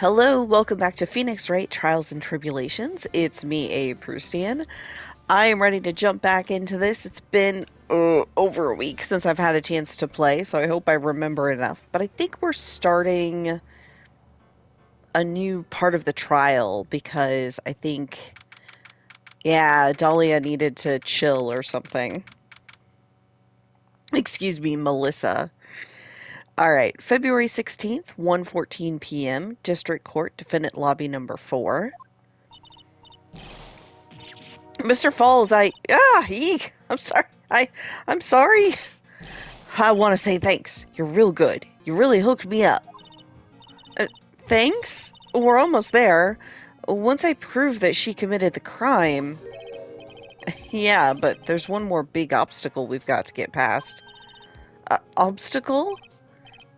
Hello, welcome back to Phoenix Wright Trials and Tribulations. It's me, A. Prustian. I am ready to jump back into this. It's been over a week since I've had a chance to play, so I hope I remember enough. But I think we're starting a new part of the trial because I think, yeah, Dahlia needed to chill or something. Excuse me, Melissa. All right, February 16th, 1:14 p.m., District Court, Defendant Lobby number 4. Mr. Falls, I'm sorry. I'm sorry. I want to say thanks. You're real good. You really hooked me up. Uh, Thanks? We're almost there. Once I prove that she committed the crime. Yeah, but there's one more big obstacle we've got to get past. Obstacle?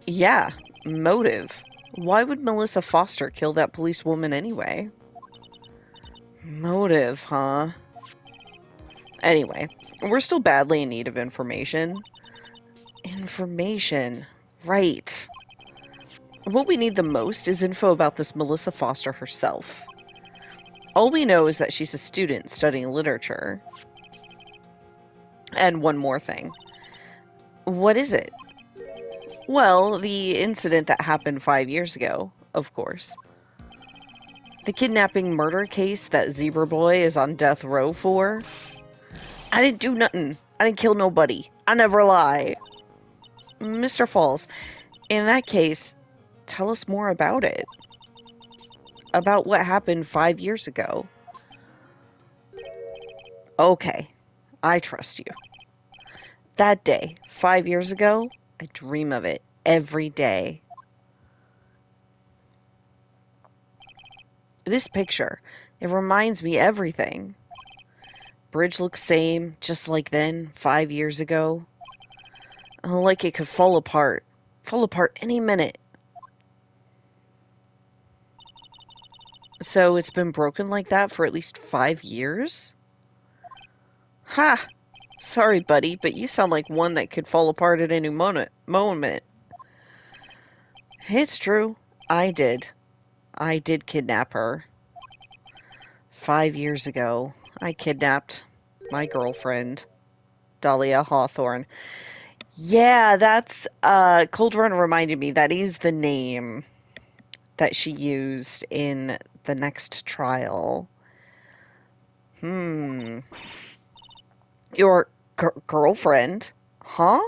Yeah, motive. Why would Melissa Foster kill that policewoman anyway? Motive, huh? Anyway, we're still badly in need of information. Information. Right. What we need the most is info about this Melissa Foster herself. All we know is that she's a student studying literature. And one more thing. What is it? Well, the incident that happened 5 years ago, of course. The kidnapping murder case that Zebra Boy is on death row for. I didn't do nothing. I didn't kill nobody. I never lie. Mr. Falls, in that case, tell us more about it. About what happened 5 years ago. Okay, I trust you. That day, 5 years ago, I dream of it every day. This picture, it reminds me everything. Bridge looks same, just like then, 5 years ago. Like it could fall apart. Fall apart any minute. So it's been broken like that for at least 5 years? Ha! Sorry, buddy, but you sound like one that could fall apart at any moment. It's true. I did. I did kidnap her. 5 years ago, I kidnapped my girlfriend, Dahlia Hawthorne. Yeah, that's, Cold Run reminded me that is the name that she used in the next trial. Your girlfriend? Huh?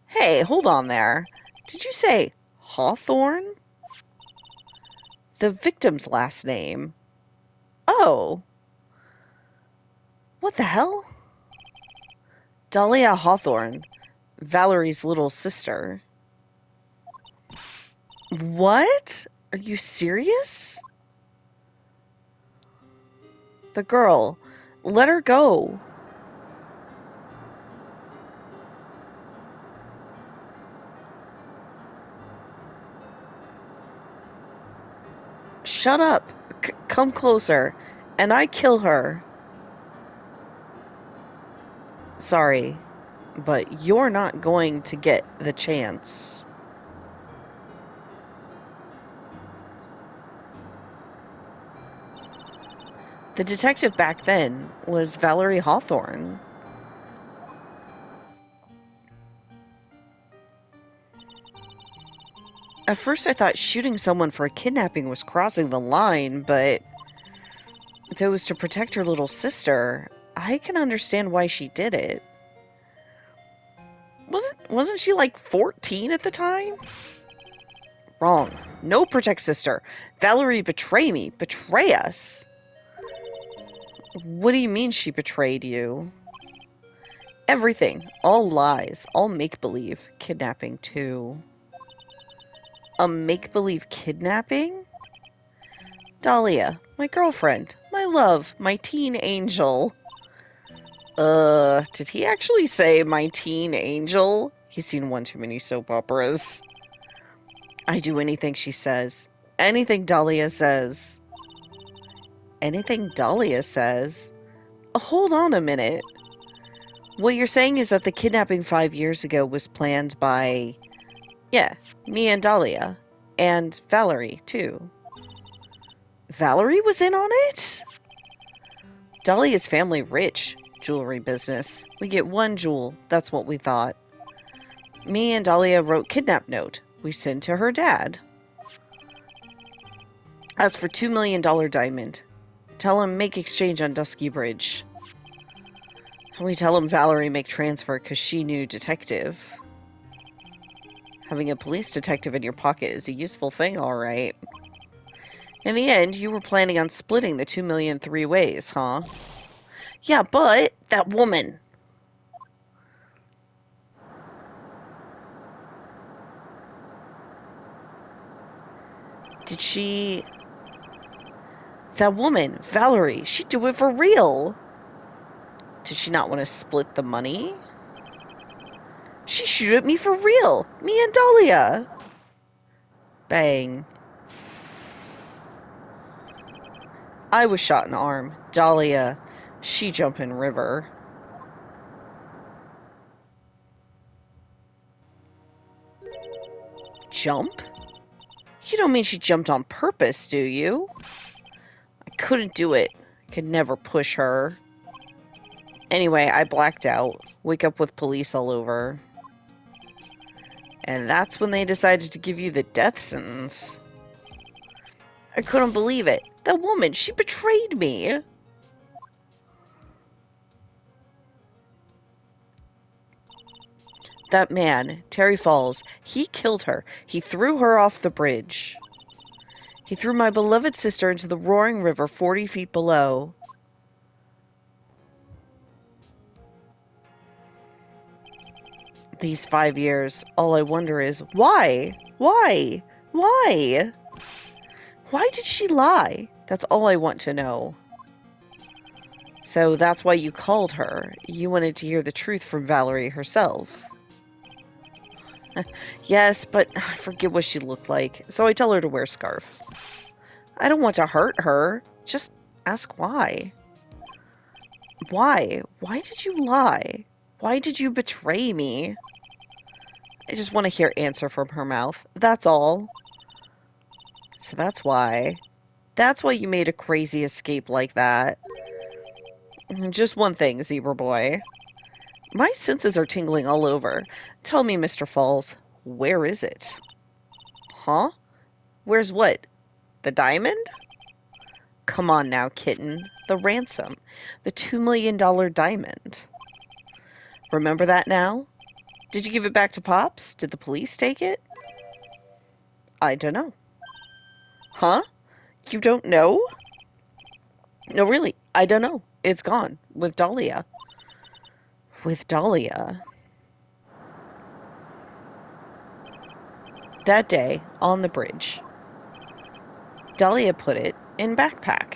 Hey, hold on there. Did you say Hawthorne? The victim's last name. Oh. What the hell? Dahlia Hawthorne, Valerie's little sister. What? Are you serious? The girl. Let her go. Shut up. Come closer. And I kill her. Sorry, but you're not going to get the chance. The detective back then was Valerie Hawthorne. At first I thought shooting someone for a kidnapping was crossing the line, but if it was to protect her little sister, I can understand why she did it. Wasn't she like 14 at the time? Wrong. No protect sister. Valerie betray me. Betray us. What do you mean she betrayed you? Everything. All lies. All make-believe. Kidnapping, too. A make-believe kidnapping? Dahlia, my girlfriend, my love, my teen angel. Did he actually say my teen angel? He's seen one too many soap operas. I do anything she says. Anything Dahlia says. Anything Dahlia says? Hold on a minute. What you're saying is that the kidnapping 5 years ago was planned by, yeah, me and Dahlia. And Valerie, too. Valerie was in on it? Dahlia's family rich. Jewelry business. We get one jewel. That's what we thought. Me and Dahlia wrote kidnap note. We sent to her dad. As for $2 million diamond, tell him make exchange on Dusky Bridge. We tell him Valerie make transfer because she knew detective. Having a police detective in your pocket is a useful thing, all right. In the end, you were planning on splitting the 2 million 3 ways, huh? Yeah, but that woman. Did she... That woman, Valerie, she'd do it for real. Did she not want to split the money? She shoot at me for real. Me and Dahlia. Bang. I was shot in the arm. Dahlia, she jump in river. Jump? You don't mean she jumped on purpose, do you? I couldn't do it. I could never push her. Anyway, I blacked out. Wake up with police all over. And that's when they decided to give you the death sentence. I couldn't believe it. That woman, she betrayed me. That man, Terry Falls, he killed her. He threw her off the bridge. He threw my beloved sister into the roaring river 40 feet below. These 5 years, all I wonder is, why? Why? Why? Why did she lie? That's all I want to know. So that's why you called her. You wanted to hear the truth from Valerie herself. Yes, but I forget what she looked like, so I tell her to wear a scarf. I don't want to hurt her. Just ask why. Why? Why did you lie? Why did you betray me? I just want to hear answer from her mouth. That's all. So that's why. That's why you made a crazy escape like that. Just one thing, Zebra Boy. My senses are tingling all over. Tell me, Mr. Falls, where is it? Huh? Where's what? The diamond? Come on now, kitten. The ransom. The $2 million diamond. Remember that now? Did you give it back to Pops? Did the police take it? I don't know. Huh? You don't know? No, really, I don't know. It's gone. With Dahlia. With Dahlia. That day, on the bridge, Dahlia put it in backpack.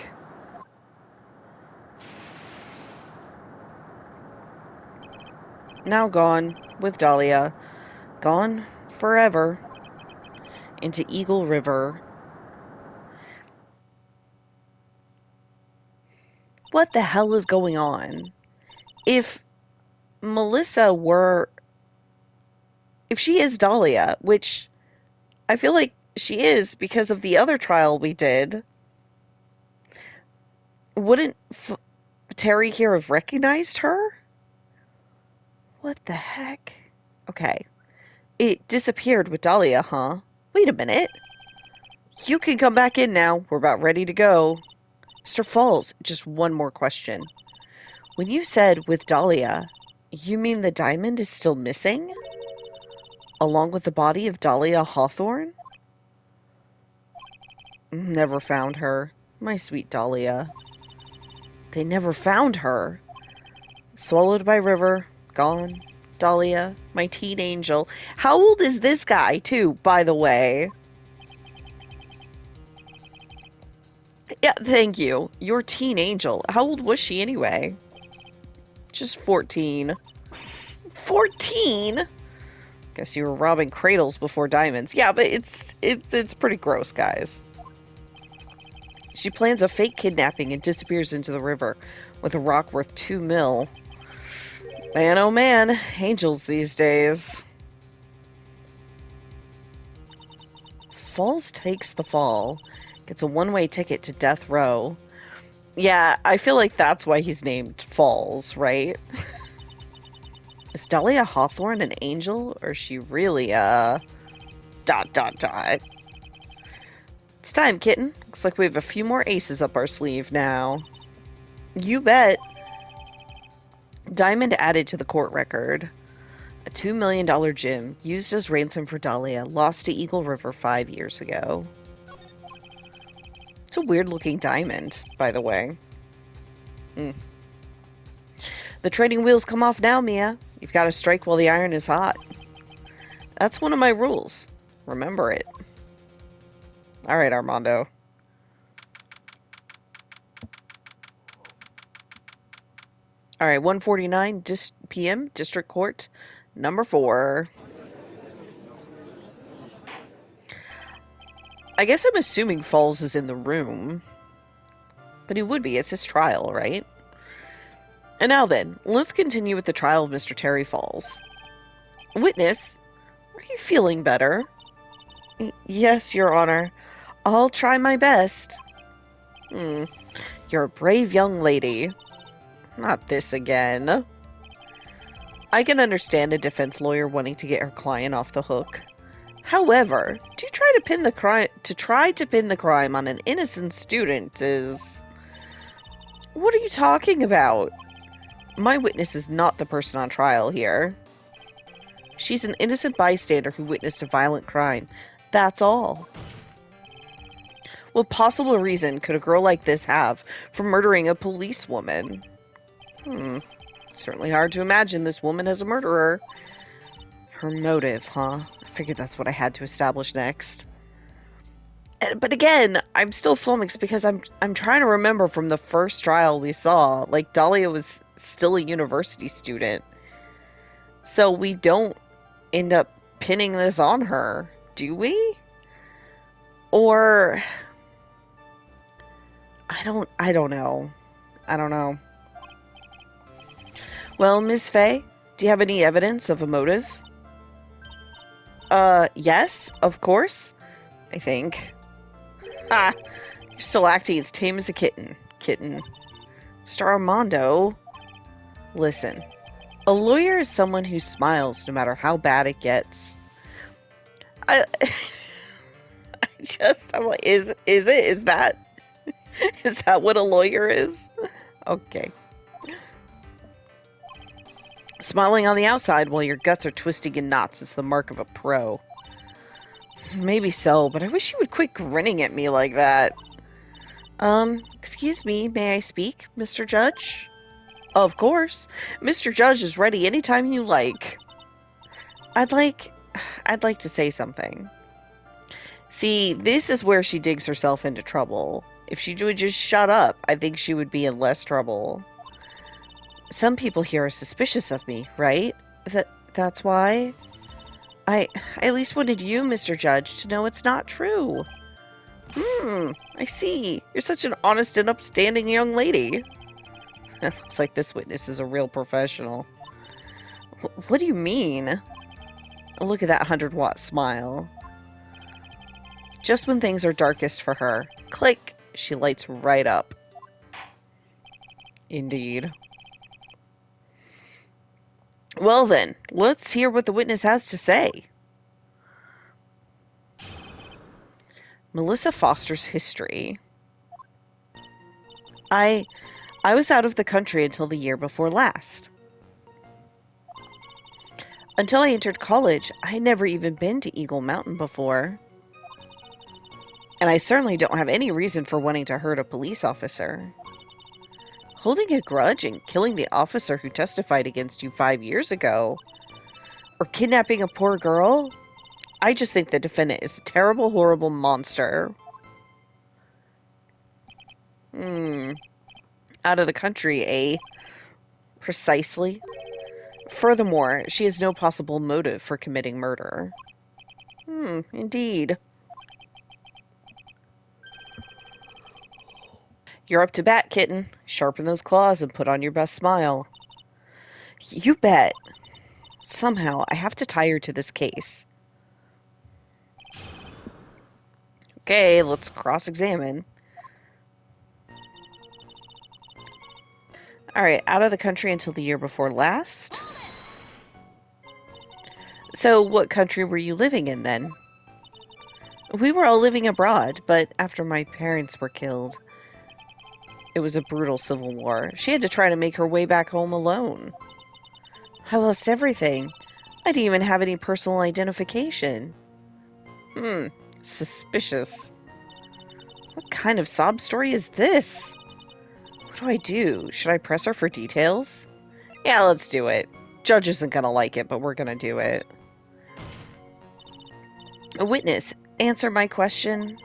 Now gone, with Dahlia. Gone forever. Into Eagle River. What the hell is going on? If Melissa were... If she is Dahlia, which I feel like she is because of the other trial we did, wouldn't Terry here have recognized her? What the heck? Okay. It disappeared with Dahlia, huh? Wait a minute. You can come back in now. We're about ready to go. Mr. Falls, just one more question. When you said with Dahlia, you mean the diamond is still missing? Along with the body of Dahlia Hawthorne? Never found her. My sweet Dahlia. They never found her. Swallowed by river. Gone. Dahlia, my teen angel. How old is this guy, too, by the way? Yeah, thank you. Your teen angel. How old was she anyway? Just 14. 14? Guess you were robbing cradles before diamonds. Yeah, but it's pretty gross, guys. She plans a fake kidnapping and disappears into the river with a rock worth 2 mil. Man, oh man, angels these days. Falls takes the fall, gets a one-way ticket to death row. Yeah, I feel like that's why he's named Falls, right? Is Dahlia Hawthorne an angel, or is she really a... ... It's time, kitten. Looks like we have a few more aces up our sleeve now. You bet. Diamond added to the court record. A $2 million gem, used as ransom for Dahlia, lost to Eagle River 5 years ago. It's a weird-looking diamond, by the way. The trading wheels come off now, Mia. You've got to strike while the iron is hot. That's one of my rules. Remember it. Alright, Armando. Alright, 1:49 p.m. District Court, number 4. I guess I'm assuming Falls is in the room. But he would be. It's his trial, right? And now then, let's continue with the trial of Mr. Terry Falls. Witness, are you feeling better? Yes, Your Honor. I'll try my best. You're a brave young lady. Not this again. I can understand a defense lawyer wanting to get her client off the hook. However, to try to pin the crime on an innocent student is... What are you talking about? My witness is not the person on trial here. She's an innocent bystander who witnessed a violent crime. That's all. What possible reason could a girl like this have for murdering a policewoman? Certainly hard to imagine this woman as a murderer. Her motive, huh? I figured that's what I had to establish next. But again, I'm still flummoxed because I'm trying to remember from the first trial we saw, like, Dahlia was still a university student. So we don't end up pinning this on her, do we? Or... I don't know. I don't know. Well, Ms. Faye, do you have any evidence of a motive? Yes, of course. I think. You're still acting as tame as a kitten. Mr. Armando, listen. A lawyer is someone who smiles no matter how bad it gets. I'm like, is that what a lawyer is? Okay. Smiling on the outside while your guts are twisting in knots is the mark of a pro. Maybe so, but I wish you would quit grinning at me like that. Excuse me, may I speak, Mr. Judge? Of course. Mr. Judge is ready anytime you like. I'd like to say something. See, this is where she digs herself into trouble. If she would just shut up, I think she would be in less trouble. Some people here are suspicious of me, right? That's why? I at least wanted you, Mr. Judge, to know it's not true. I see. You're such an honest and upstanding young lady. It looks like this witness is a real professional. What do you mean? Look at that 100-watt smile. Just when things are darkest for her, click, she lights right up. Indeed. Well then, let's hear what the witness has to say. Melissa Foster's history. I was out of the country until the year before last. Until I entered college, I had never even been to Eagle Mountain before. And I certainly don't have any reason for wanting to hurt a police officer. Holding a grudge and killing the officer who testified against you 5 years ago, or kidnapping a poor girl, I just think the defendant is a terrible, horrible monster. Out of the country, eh? Precisely. Furthermore, she has no possible motive for committing murder. Indeed. You're up to bat, kitten. Sharpen those claws and put on your best smile. You bet. Somehow, I have to tie her to this case. Okay, let's cross-examine. Alright, out of the country until the year before last. So, what country were you living in then? We were all living abroad, but after my parents were killed, it was a brutal civil war. She had to try to make her way back home alone. I lost everything. I didn't even have any personal identification. Suspicious. What kind of sob story is this? What do I do? Should I press her for details? Yeah, let's do it. Judge isn't gonna like it, but we're gonna do it. A witness, answer my question.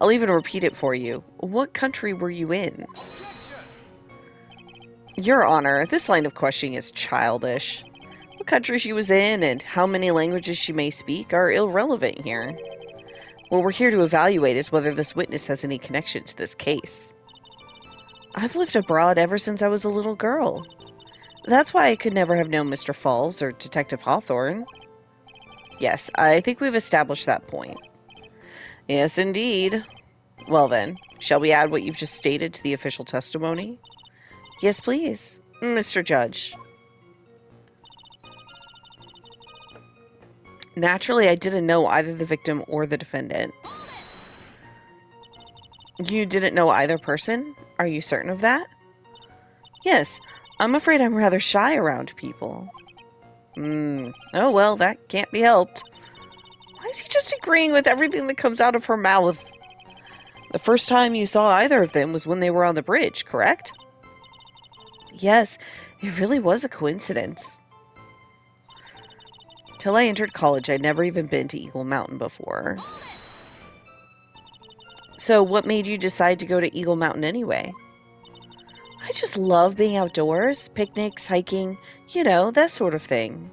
I'll even repeat it for you. What country were you in? Your Honor, this line of questioning is childish. What country she was in and how many languages she may speak are irrelevant here. What we're here to evaluate is whether this witness has any connection to this case. I've lived abroad ever since I was a little girl. That's why I could never have known Mr. Falls or Detective Hawthorne. Yes, I think we've established that point. Yes, indeed. Well then, shall we add what you've just stated to the official testimony? Yes, please, Mr. Judge. Naturally, I didn't know either the victim or the defendant. You didn't know either person? Are you certain of that? Yes, I'm afraid I'm rather shy around people. Oh well, that can't be helped. Why is he just agreeing with everything that comes out of her mouth? The first time you saw either of them was when they were on the bridge, correct? Yes, it really was a coincidence. Till I entered college, I'd never even been to Eagle Mountain before. So what made you decide to go to Eagle Mountain anyway? I just love being outdoors, picnics, hiking, you know, that sort of thing.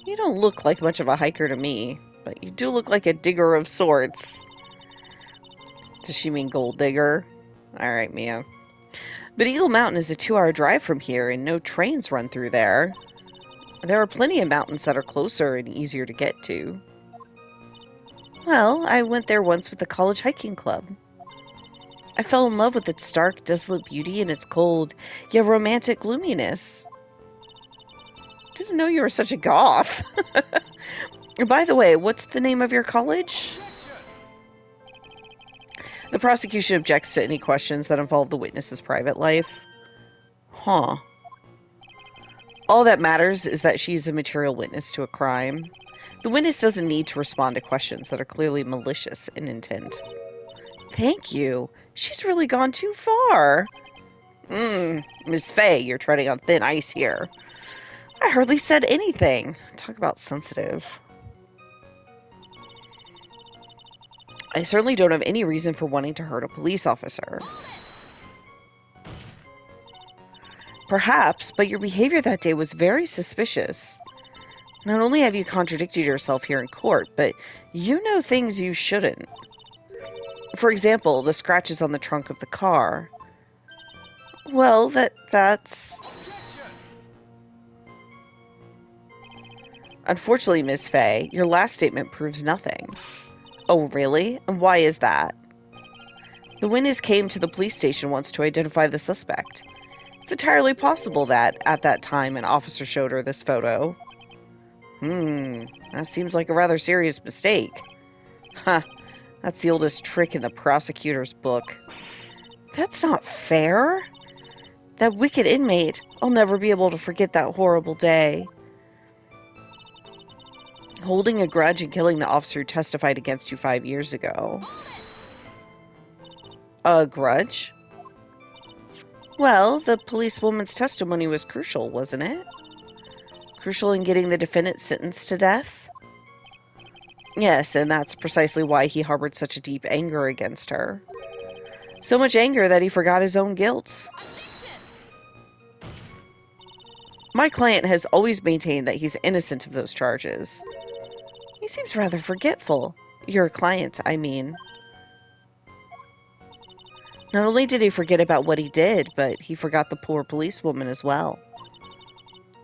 You don't look like much of a hiker to me, but you do look like a digger of sorts. Does she mean gold digger? Alright, Mia. But Eagle Mountain is a 2-hour drive from here, and no trains run through there. There are plenty of mountains that are closer and easier to get to. Well, I went there once with the college hiking club. I fell in love with its stark, desolate beauty and its cold, yet romantic gloominess. Didn't know you were such a goth. By the way, what's the name of your college? The prosecution objects to any questions that involve the witness's private life. Huh. All that matters is that she's a material witness to a crime. The witness doesn't need to respond to questions that are clearly malicious in intent. Thank you. She's really gone too far. Miss Fay, you're treading on thin ice here. I hardly said anything. Talk about sensitive. I certainly don't have any reason for wanting to hurt a police officer. Perhaps, but your behavior that day was very suspicious. Not only have you contradicted yourself here in court, but you know things you shouldn't. For example, the scratches on the trunk of the car. Well, that's... Unfortunately, Miss Fay, your last statement proves nothing. Oh, really? And why is that? The witness came to the police station once to identify the suspect. It's entirely possible that, at that time, an officer showed her this photo. That seems like a rather serious mistake. Huh, that's the oldest trick in the prosecutor's book. That's not fair. That wicked inmate, I'll never be able to forget that horrible day. Holding a grudge and killing the officer who testified against you 5 years ago. A grudge? Well, the policewoman's testimony was crucial, wasn't it? Crucial in getting the defendant sentenced to death? Yes, and that's precisely why he harbored such a deep anger against her. So much anger that he forgot his own guilt. My client has always maintained that he's innocent of those charges. He seems rather forgetful. Your client, I mean. Not only did he forget about what he did, but he forgot the poor policewoman as well.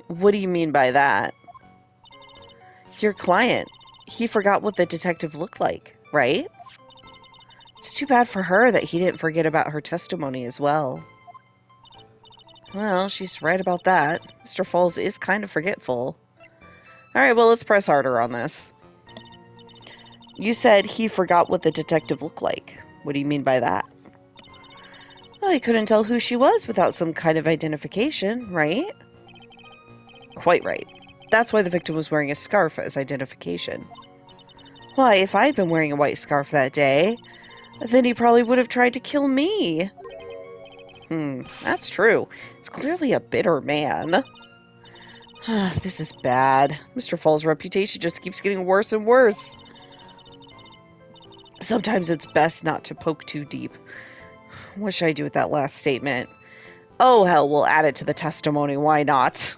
What do you mean by that? Your client. He forgot what the detective looked like. right? It's too bad for her that he didn't forget about her testimony as well. Well, she's right about that. Mr. Falls is kind of forgetful. Alright, well, let's press harder on this. You said he forgot what the detective looked like. What do you mean by that? Well, he couldn't tell who she was without some kind of identification, right? Quite right. That's why the victim was wearing a scarf as identification. Why, if I'd been wearing a white scarf that day, then he probably would have tried to kill me. That's true. It's clearly a bitter man. This is bad. Mr. Fall's reputation just keeps getting worse and worse. Sometimes it's best not to poke too deep. What should I do with that last statement? Oh, hell, we'll add it to the testimony. Why not?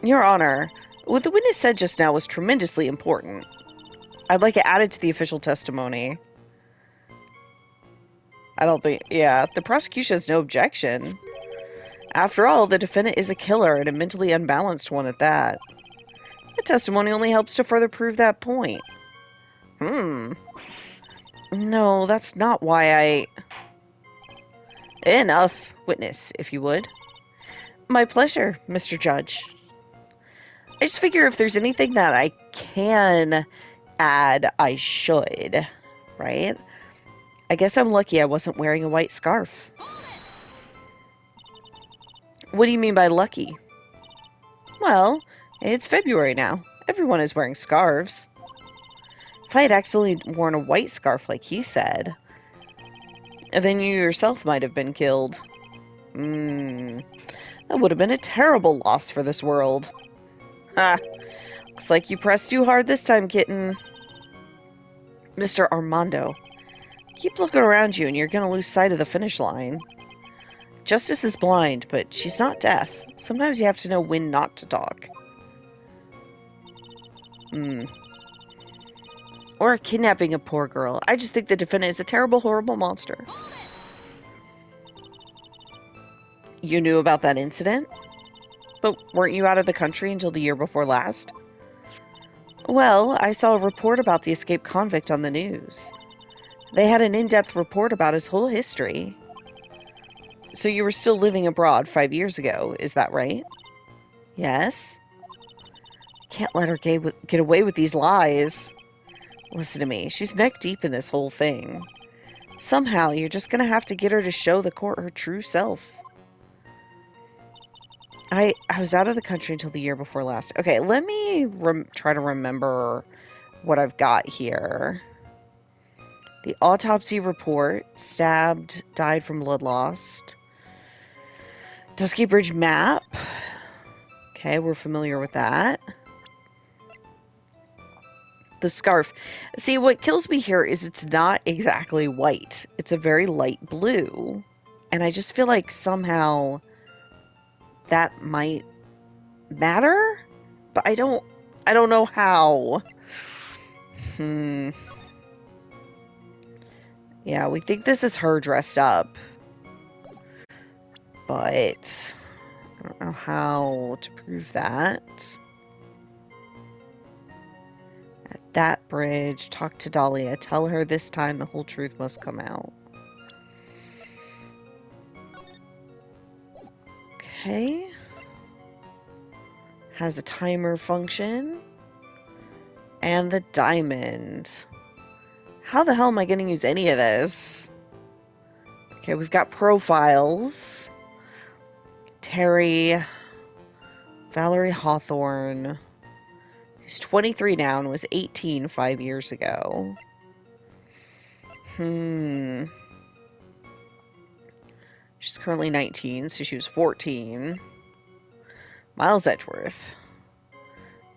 Your Honor, what the witness said just now was tremendously important. I'd like it added to the official testimony. I don't think... Yeah, the prosecution has no objection. After all, the defendant is a killer and a mentally unbalanced one at that. The testimony only helps to further prove that point. No, that's not why I... Enough, witness, if you would. My pleasure, Mr. Judge. I just figure if there's anything that I can add, I should, right? I guess I'm lucky I wasn't wearing a white scarf. What do you mean by lucky? Well, it's February now. Everyone is wearing scarves. If I had accidentally worn a white scarf like he said, then you yourself might have been killed. That would have been a terrible loss for this world. Ha! Looks like you pressed too hard this time, kitten. Mr. Armando, keep looking around you and you're going to lose sight of the finish line. Justice is blind, but she's not deaf. Sometimes you have to know when not to talk. Or kidnapping a poor girl. I just think the defendant is a terrible, horrible monster. You knew about that incident? But weren't you out of the country until the year before last? Well, I saw a report about the escaped convict on the news. They had an in-depth report about his whole history. So you were still living abroad 5 years ago, is that right? Yes. Can't let her get away with these lies. Listen to me, she's neck deep in this whole thing. Somehow, you're just gonna have to get her to show the court her true self. I was out of the country until the year before last. Okay, let me try to remember what I've got here. The autopsy report, stabbed, died from blood loss. Dusky Bridge map. Okay, we're familiar with that. The scarf. See, what kills me here is it's not exactly white. It's a very light blue. And I just feel like somehow that might matter, but I don't know how. Yeah, we think this is her dressed up. But I don't know how to prove that. At that bridge, talk to Dahlia. Tell her this time the whole truth must come out. Okay. Has a timer function. And the diamond. How the hell am I going to use any of this? Okay, we've got profiles. Terry. Valerie Hawthorne. Who's 23 now and was 18 5 years ago. She's currently 19, so she was 14. Miles Edgeworth.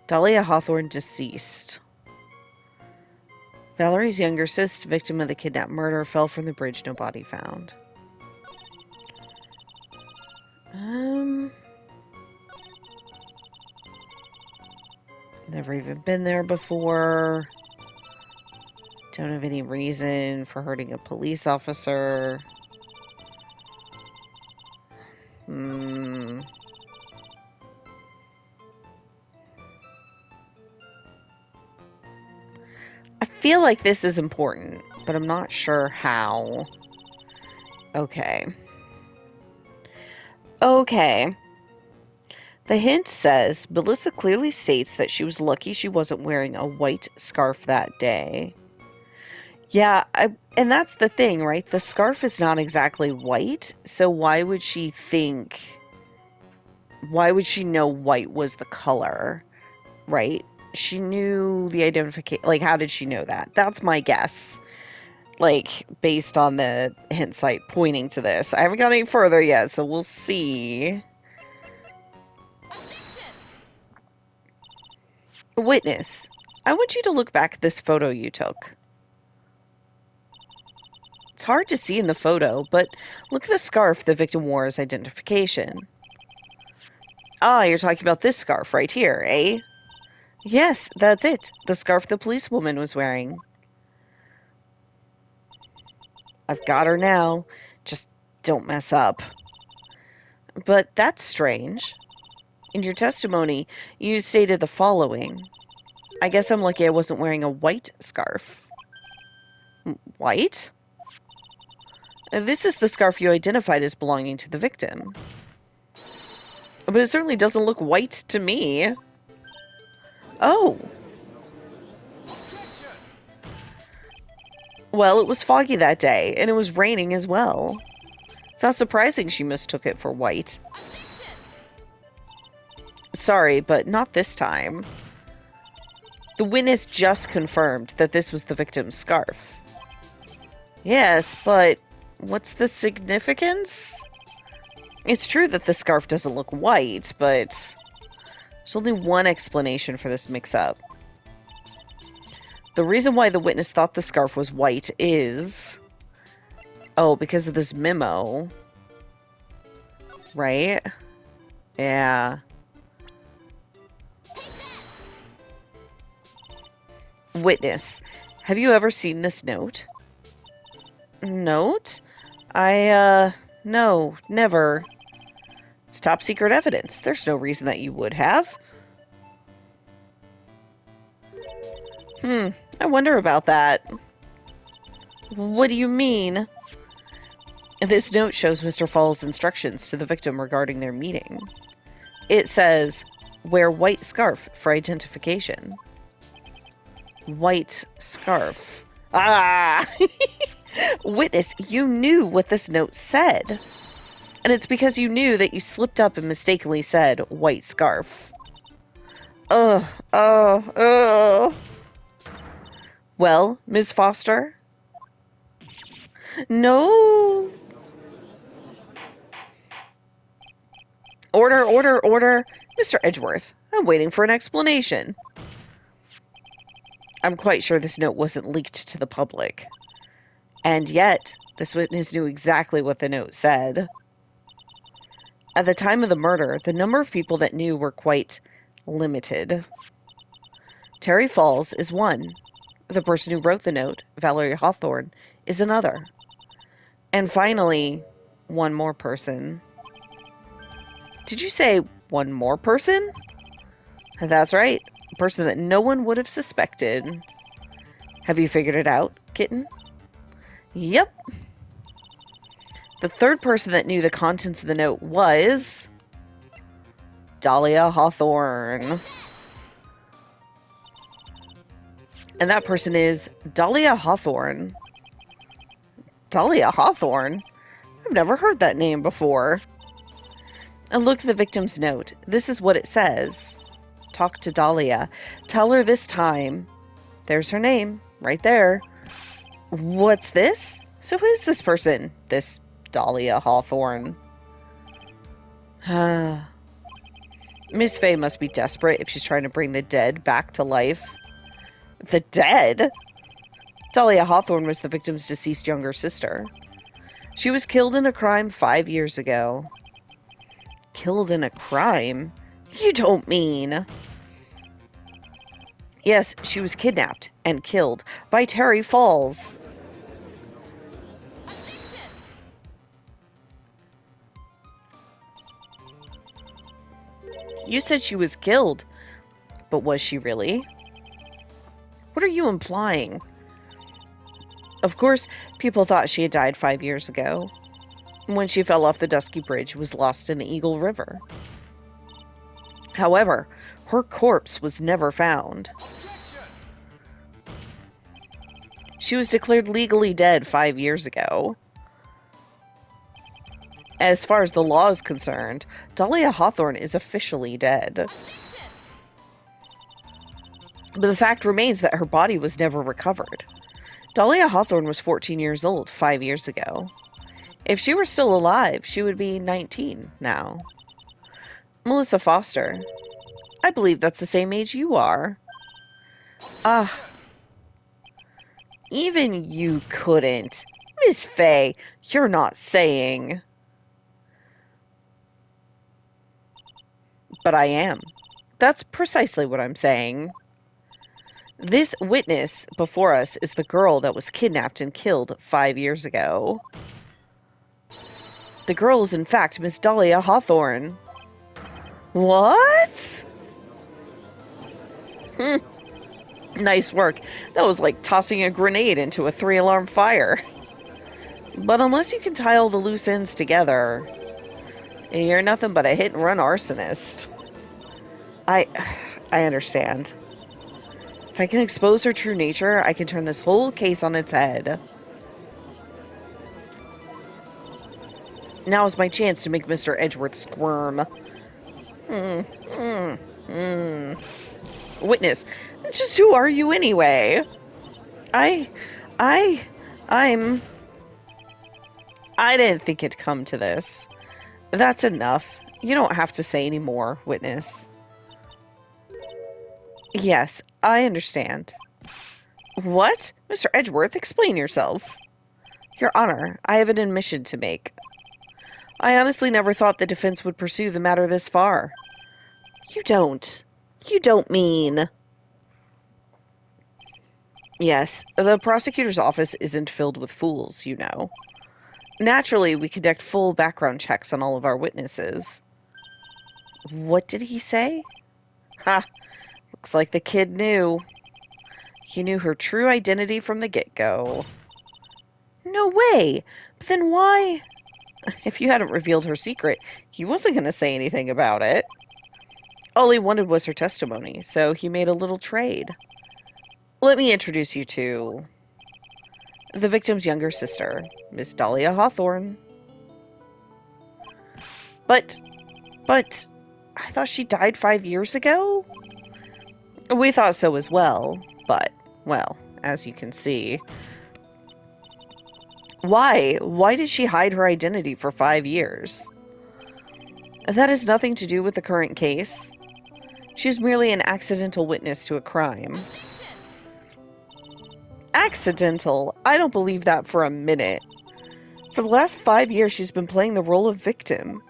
Dahlia Hawthorne deceased. Valerie's younger sister, victim of the kidnap murder, fell from the bridge, no body found. Never even been there before. Don't have any reason for hurting a police officer. I feel like this is important, but I'm not sure how. Okay. Okay. The hint says, Melissa clearly states that she was lucky she wasn't wearing a white scarf that day. Yeah, and that's the thing, right? The scarf is not exactly white, so why would she know white was the color, right? She knew the identification, like, how did she know that? That's my guess, like, based on the hint site pointing to this. I haven't got any further yet, so we'll see. Witness, I want you to look back at this photo you took. It's hard to see in the photo, but look at the scarf the victim wore as identification. Ah, you're talking about this scarf right here, eh? Yes, that's it. The scarf the policewoman was wearing. I've got her now. Just don't mess up. But that's strange. In your testimony, you stated the following. I guess I'm lucky I wasn't wearing a white scarf. White? This is the scarf you identified as belonging to the victim. But it certainly doesn't look white to me. Oh. Well, it was foggy that day, and it was raining as well. It's not surprising she mistook it for white. Sorry, but not this time. The witness just confirmed that this was the victim's scarf. Yes, but what's the significance? It's true that the scarf doesn't look white, but there's only one explanation for this mix-up. The reason why the witness thought the scarf was white is... Oh, because of this memo. Right? Yeah. Witness, have you ever seen this note? Note? No, never. It's top secret evidence. There's no reason that you would have. I wonder about that. What do you mean? This note shows Mr. Fall's instructions to the victim regarding their meeting. It says, wear white scarf for identification. White scarf. Ah! Witness, you knew what this note said. And it's because you knew that you slipped up and mistakenly said white scarf. Ugh. Well, Ms. Foster? No. Order. Mr. Edgeworth, I'm waiting for an explanation. I'm quite sure this note wasn't leaked to the public. And yet, this witness knew exactly what the note said. At the time of the murder, the number of people that knew were quite limited. Terry Falls is one. The person who wrote the note, Valerie Hawthorne, is another. And finally, one more person. Did you say one more person? That's right. A person that no one would have suspected. Have you figured it out, kitten? Yep. The third person that knew the contents of the note was... Dahlia Hawthorne. And that person is Dahlia Hawthorne. Dahlia Hawthorne? I've never heard that name before. And look at the victim's note. This is what it says. Talk to Dahlia. Tell her this time. There's her name, right there. What's this? So who is this person? This Dahlia Hawthorne. Miss Fay must be desperate if she's trying to bring the dead back to life. The dead? Dahlia Hawthorne was the victim's deceased younger sister. She was killed in a crime 5 years ago. Killed in a crime? You don't mean... Yes, she was kidnapped and killed by Terry Falls. You said she was killed, but was she really? What are you implying? Of course, people thought she had died 5 years ago, when she fell off the dusky bridge and was lost in the Eagle River. However, her corpse was never found. She was declared legally dead 5 years ago. As far as the law is concerned, Dahlia Hawthorne is officially dead. But the fact remains that her body was never recovered. Dahlia Hawthorne was 14 years old 5 years ago. If she were still alive, she would be 19 now. Melissa Foster. I believe that's the same age you are. Ah. Even you couldn't. Miss Faye, you're not saying. But I am. That's precisely what I'm saying. This witness before us is the girl that was kidnapped and killed 5 years ago. The girl is in fact Miss Dahlia Hawthorne. What? Nice work. That was like tossing a grenade into a 3-alarm fire. But unless you can tie all the loose ends together, you're nothing but a hit-and-run arsonist. I understand. If I can expose her true nature, I can turn this whole case on its head. Now is my chance to make Mr. Edgeworth squirm. Witness, just who are you anyway? I didn't think it'd come to this. That's enough. You don't have to say any more, witness. Yes, I understand. What? Mr. Edgeworth, explain yourself. Your Honor, I have an admission to make. I honestly never thought the defense would pursue the matter this far. You don't mean... Yes, the prosecutor's office isn't filled with fools, you know. Naturally, we conduct full background checks on all of our witnesses. What did he say? Ha! Looks like the kid knew. He knew her true identity from the get-go. No way! But then why? If you hadn't revealed her secret, he wasn't going to say anything about it. All he wanted was her testimony, so he made a little trade. Let me introduce you to the victim's younger sister, Miss Dahlia Hawthorne. But, I thought she died 5 years ago? We thought so as well, but, well, as you can see. Why? Why did she hide her identity for 5 years? That has nothing to do with the current case. She is merely an accidental witness to a crime. Accidental? I don't believe that for a minute. For the last 5 years, she's been playing the role of victim.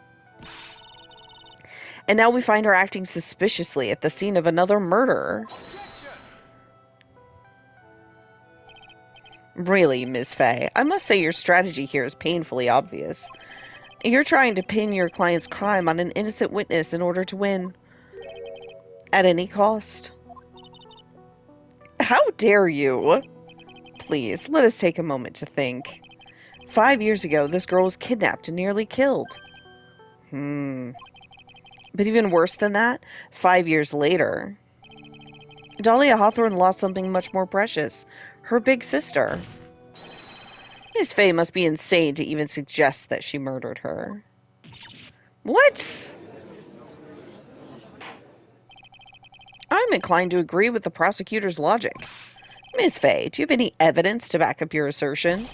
And now we find her acting suspiciously at the scene of another murder. Really, Ms. Faye, I must say your strategy here is painfully obvious. You're trying to pin your client's crime on an innocent witness in order to win. At any cost. How dare you? Please, let us take a moment to think. 5 years ago, this girl was kidnapped and nearly killed. But even worse than that, 5 years later, Dahlia Hawthorne lost something much more precious. Her big sister. Miss Faye must be insane to even suggest that she murdered her. What? I'm inclined to agree with the prosecutor's logic. Miss Faye, do you have any evidence to back up your assertion?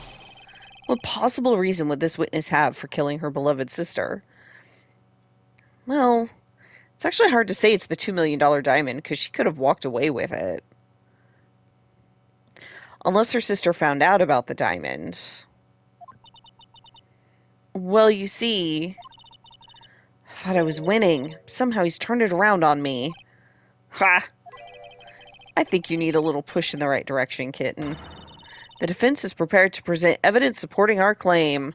What possible reason would this witness have for killing her beloved sister? Well, it's actually hard to say it's the $2 million diamond, because she could have walked away with it. Unless her sister found out about the diamond. Well, you see, I thought I was winning. Somehow he's turned it around on me. Ha! I think you need a little push in the right direction, kitten. The defense is prepared to present evidence supporting our claim.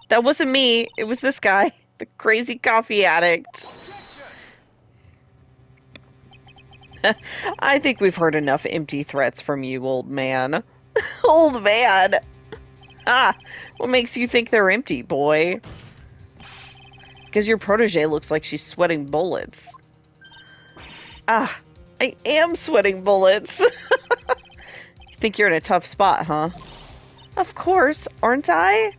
That wasn't me. It was this guy, the crazy coffee addict. I think we've heard enough empty threats from you, old man. Old man! Ah, what makes you think they're empty, boy? Because your protege looks like she's sweating bullets. Ah, I am sweating bullets. Think you're in a tough spot, huh? Of course, aren't I?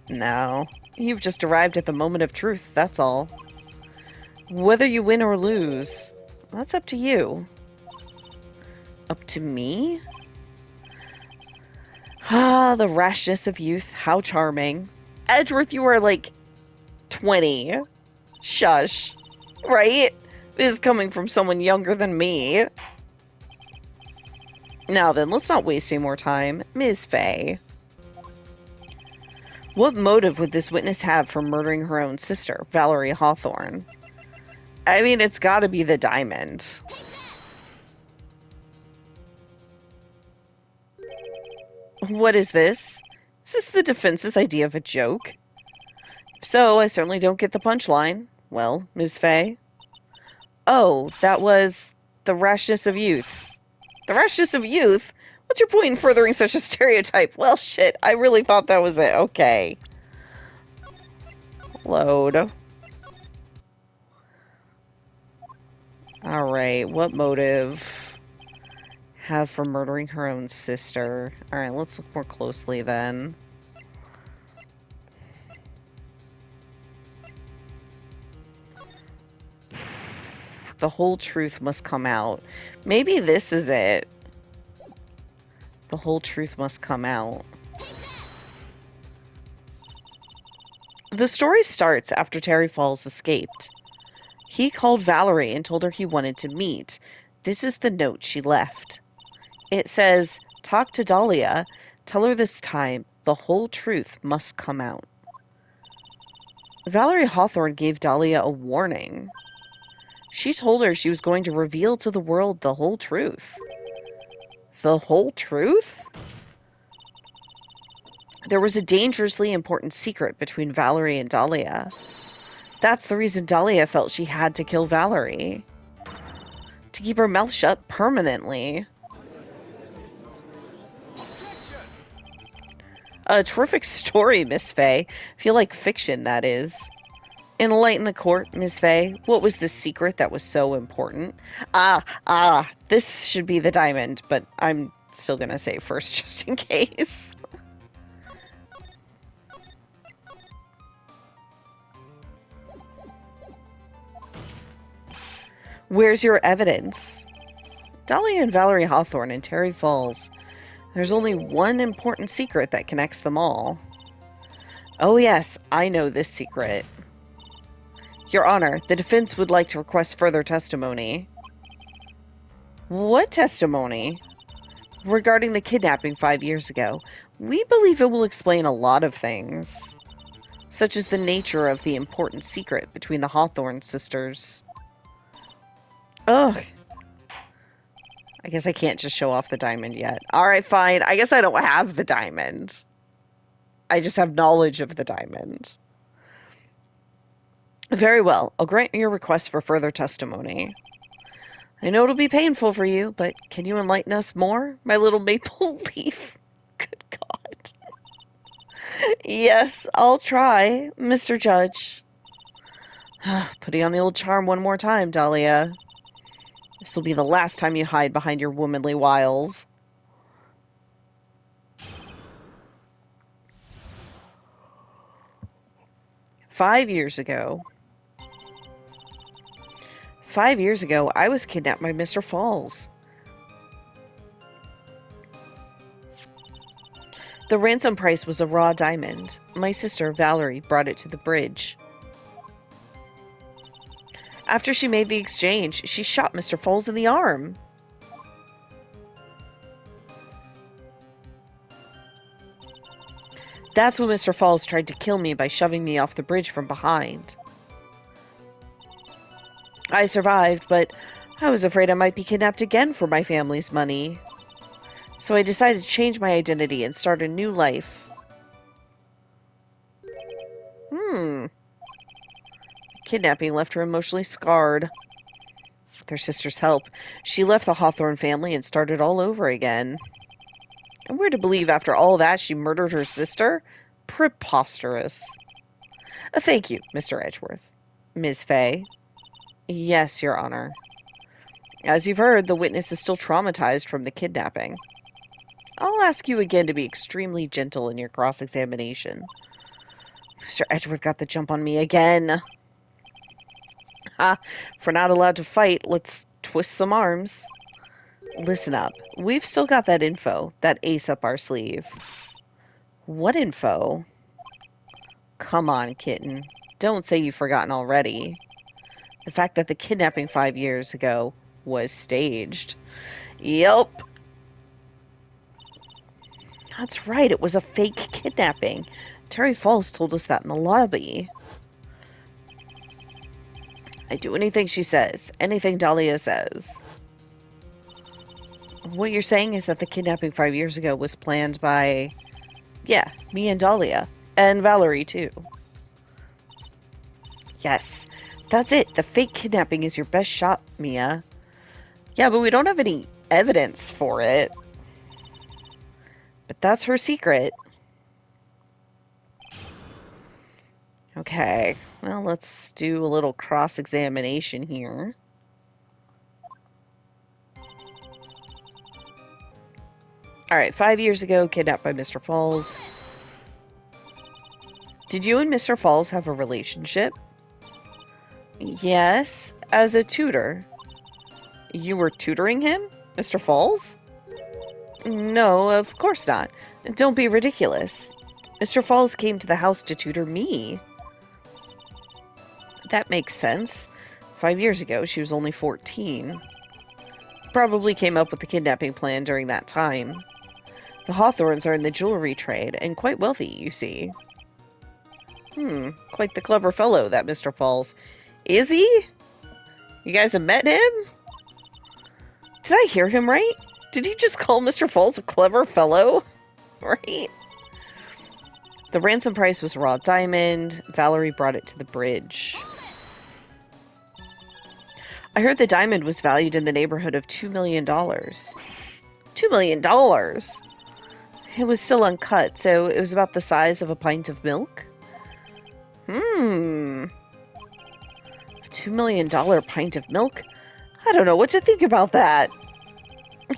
No, you've just arrived at the moment of truth, that's all. Whether you win or lose, that's up to you. Up to me? Ah, the rashness of youth, how charming. Edgeworth, you are like 20. Shush. Right? This is coming from someone younger than me. Now then, let's not waste any more time. Ms. Fay. What motive would this witness have for murdering her own sister, Valerie Hawthorne? I mean, it's gotta be the diamond. What is this? Is this the defense's idea of a joke? If so, I certainly don't get the punchline. Well, Ms. Fay? Oh, that was the rashness of youth. The rashness of youth? What's your point in furthering such a stereotype? Well, shit, I really thought that was it. Okay. Load. Alright, what motive have for murdering her own sister? Alright, let's look more closely then. The whole truth must come out. Maybe this is it. The whole truth must come out. The story starts after Terry Falls escaped. He called Valerie and told her he wanted to meet. This is the note she left. It says, "Talk to Dahlia. Tell her this time the whole truth must come out." Valerie Hawthorne gave Dahlia a warning. She told her she was going to reveal to the world the whole truth. The whole truth? There was a dangerously important secret between Valerie and Dahlia. That's the reason Dahlia felt she had to kill Valerie. To keep her mouth shut permanently. A terrific story, Miss Fay. Feel like fiction, that is. Enlighten the court, Miss Fay. What was the secret that was so important? This should be the diamond, but I'm still gonna say first just in case. Where's your evidence? Dahlia and Valerie Hawthorne in Terry Falls. There's only one important secret that connects them all. Oh yes, I know this secret. Your Honor, the defense would like to request further testimony. What testimony? Regarding the kidnapping 5 years ago. We believe it will explain a lot of things, such as the nature of the important secret between the Hawthorne sisters. Ugh. I guess I can't just show off the diamond yet. Alright, fine. I guess I don't have the diamond. I just have knowledge of the diamond. Very well. I'll grant your request for further testimony. I know it'll be painful for you, but can you enlighten us more, my little maple leaf? Good God. Yes, I'll try, Mr. Judge. Putting on the old charm one more time, Dahlia. This will be the last time you hide behind your womanly wiles. Five years ago, I was kidnapped by Mr. Falls. The ransom price was a raw diamond. My sister, Valerie, brought it to the bridge. After she made the exchange, she shot Mr. Falls in the arm. That's when Mr. Falls tried to kill me by shoving me off the bridge from behind. I survived, but I was afraid I might be kidnapped again for my family's money. So I decided to change my identity and start a new life. Kidnapping left her emotionally scarred. With her sister's help, she left the Hawthorne family and started all over again. And we're to believe after all that she murdered her sister? Preposterous. Thank you, Mr. Edgeworth. Ms. Fay. Yes, Your Honor. As you've heard, the witness is still traumatized from the kidnapping. I'll ask you again to be extremely gentle in your cross-examination. Mr. Edgeworth got the jump on me again. Ha! If we're not allowed to fight, let's twist some arms. Listen up. We've still got that info, that ace up our sleeve. What info? Come on, kitten. Don't say you've forgotten already. The fact that the kidnapping 5 years ago was staged. Yup. That's right, it was a fake kidnapping. Terry Falls told us that in the lobby. I do anything she says, anything Dahlia says. What you're saying is that the kidnapping 5 years ago was planned by, yeah, me and Dahlia. And Valerie, too. Yes, that's it. The fake kidnapping is your best shot, Mia. Yeah, but we don't have any evidence for it. But that's her secret. Okay, well, let's do a little cross-examination here. Alright, 5 years ago, kidnapped by Mr. Falls. Did you and Mr. Falls have a relationship? Yes, as a tutor. You were tutoring him? Mr. Falls? No, of course not. Don't be ridiculous. Mr. Falls came to the house to tutor me. That makes sense. 5 years ago, she was only 14. Probably came up with the kidnapping plan during that time. The Hawthorns are in the jewelry trade, and quite wealthy, you see. Quite the clever fellow, that Mr. Falls. Is he? You guys have met him? Did I hear him right? Did he just call Mr. Falls a clever fellow? Right? The ransom price was raw diamond. Valerie brought it to the bridge. I heard the diamond was valued in the neighborhood of $2 million. $2 million? It was still uncut, so it was about the size of a pint of milk. A $2 million pint of milk? I don't know what to think about that.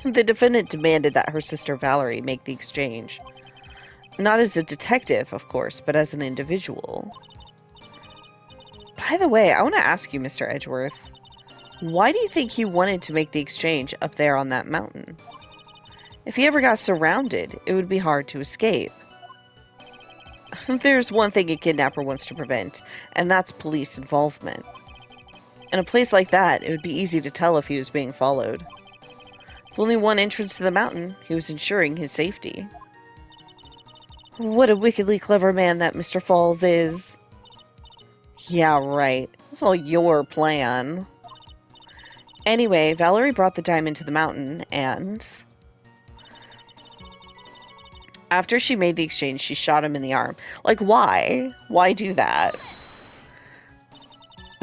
The defendant demanded that her sister Valerie make the exchange. Not as a detective, of course, but as an individual. By the way, I want to ask you, Mr. Edgeworth, why do you think he wanted to make the exchange up there on that mountain? If he ever got surrounded, it would be hard to escape. There's one thing a kidnapper wants to prevent, and that's police involvement. In a place like that, it would be easy to tell if he was being followed. With only one entrance to the mountain, he was ensuring his safety. What a wickedly clever man that Mr. Falls is. Yeah, right. It's all your plan. Anyway, Valerie brought the diamond to the mountain, and after she made the exchange, she shot him in the arm. Like, why? Why do that?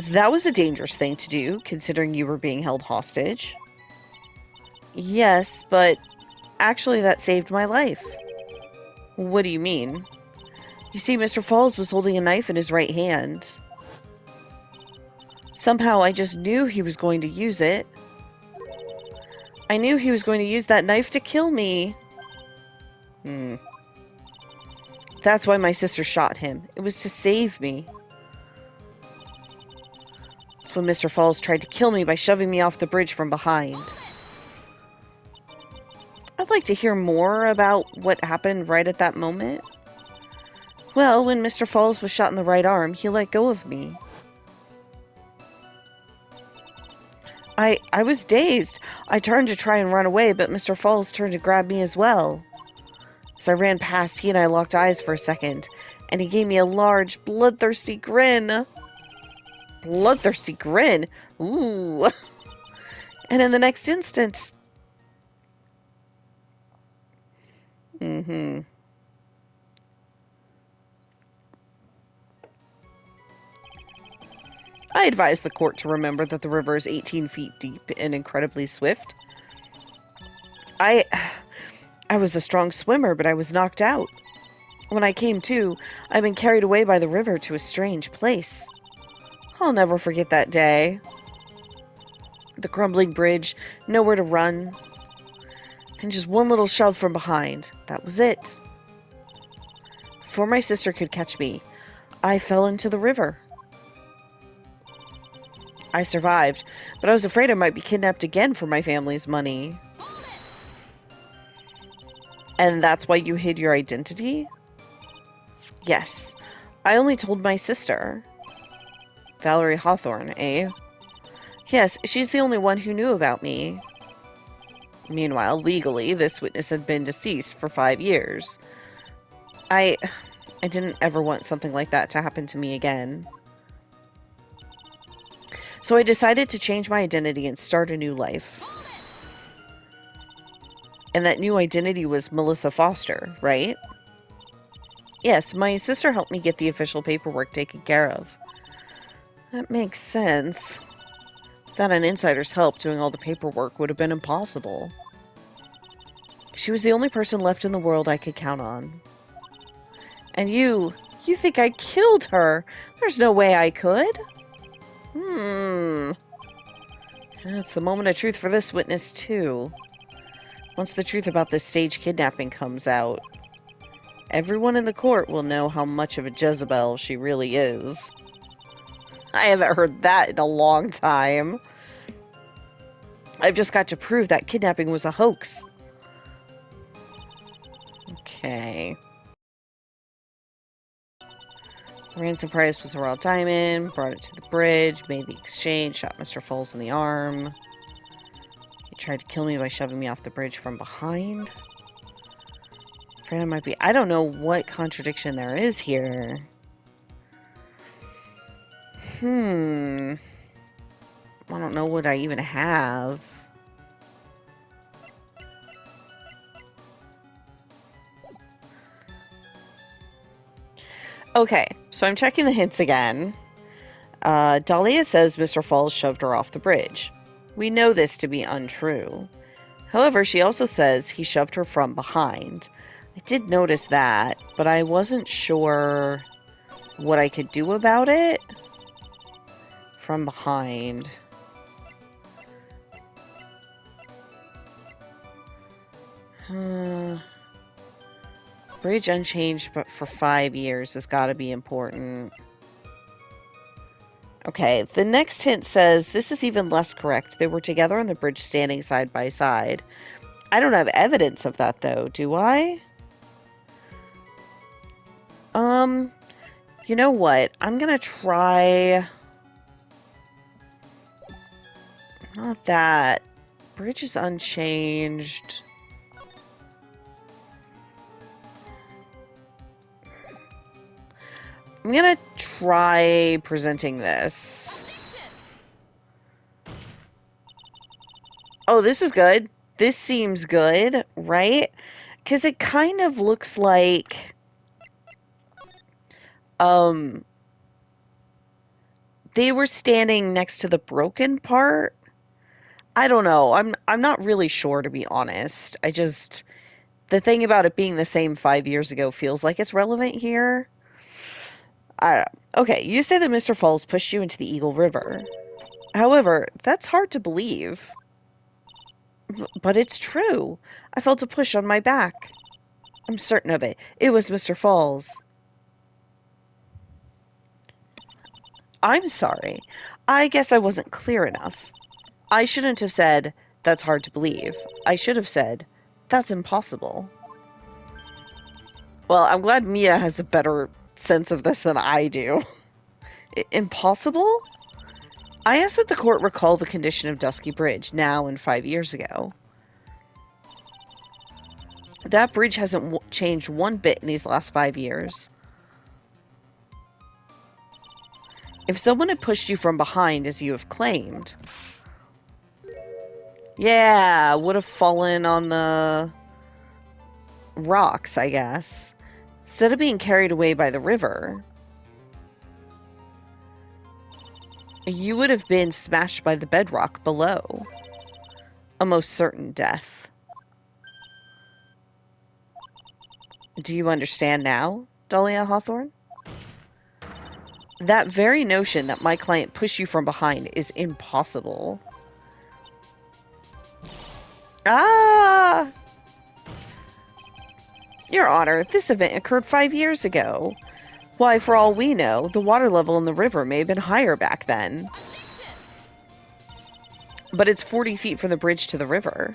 That was a dangerous thing to do, considering you were being held hostage. Yes, but actually that saved my life. What do you mean? You see, Mr. Falls was holding a knife in his right hand. Somehow I just knew he was going to use it. I knew he was going to use that knife to kill me. That's why my sister shot him. It was to save me. That's when Mr. Falls tried to kill me by shoving me off the bridge from behind. I'd like to hear more about what happened right at that moment. Well, when Mr. Falls was shot in the right arm, he let go of me. I was dazed. I turned to try and run away, but Mr. Falls turned to grab me as well. As I ran past, he and I locked eyes for a second, and he gave me a large, bloodthirsty grin. Bloodthirsty grin? Ooh. And in the next instant... I advise the court to remember that the river is 18 feet deep and incredibly swift. I was a strong swimmer, but I was knocked out. When I came to, I've been carried away by the river to a strange place. I'll never forget that day. The crumbling bridge, nowhere to run, and just one little shove from behind. That was it. Before my sister could catch me, I fell into the river. I survived, but I was afraid I might be kidnapped again for my family's money. And that's why you hid your identity? Yes. I only told my sister. Valerie Hawthorne, eh? Yes, she's the only one who knew about me. Meanwhile, legally, this witness had been deceased for 5 years. I didn't ever want something like that to happen to me again. So I decided to change my identity and start a new life. And that new identity was Melissa Foster, right? Yes, my sister helped me get the official paperwork taken care of. That makes sense. Without an insider's help, doing all the paperwork would have been impossible. She was the only person left in the world I could count on. And you think I killed her? There's no way I could. It's the moment of truth for this witness, too. Once the truth about this staged kidnapping comes out, everyone in the court will know how much of a Jezebel she really is. I haven't heard that in a long time. I've just got to prove that kidnapping was a hoax. Okay. The ransom price was a raw diamond, brought it to the bridge, made the exchange, shot Mr. Foles in the arm. He tried to kill me by shoving me off the bridge from behind. Afraid I might be... I don't know what contradiction there is here. I don't know what I even have. Okay, so I'm checking the hints again. Dahlia says Mr. Falls shoved her off the bridge. We know this to be untrue. However, she also says he shoved her from behind. I did notice that, but I wasn't sure what I could do about it. From behind. Bridge unchanged, but for 5 years has got to be important. Okay, the next hint says this is even less correct. They were together on the bridge standing side by side. I don't have evidence of that, though, do I? You know what? I'm gonna try... Not that. Bridge is unchanged. I'm gonna try presenting this. Oh, this is good. This seems good, right? Because it kind of looks like... they were standing next to the broken part. I don't know. I'm not really sure, to be honest. The thing about it being the same 5 years ago feels like it's relevant here. Okay, you say that Mr. Falls pushed you into the Eagle River. However, that's hard to believe. But it's true. I felt a push on my back. I'm certain of it. It was Mr. Falls. I'm sorry. I guess I wasn't clear enough. I shouldn't have said, that's hard to believe. I should have said, that's impossible. Well, I'm glad Mia has a better sense of this than I do. Impossible? I asked that the court recall the condition of Dusky Bridge, now and 5 years ago. That bridge hasn't changed one bit in these last 5 years. If someone had pushed you from behind, as you have claimed... Yeah, would have fallen on the rocks, I guess. Instead of being carried away by the river. You would have been smashed by the bedrock below. A most certain death. Do you understand now, Dahlia Hawthorne? That very notion that my client pushed you from behind is impossible. Ah! Your Honor, this event occurred 5 years ago. Why, for all we know, the water level in the river may have been higher back then. But it's 40 feet from the bridge to the river.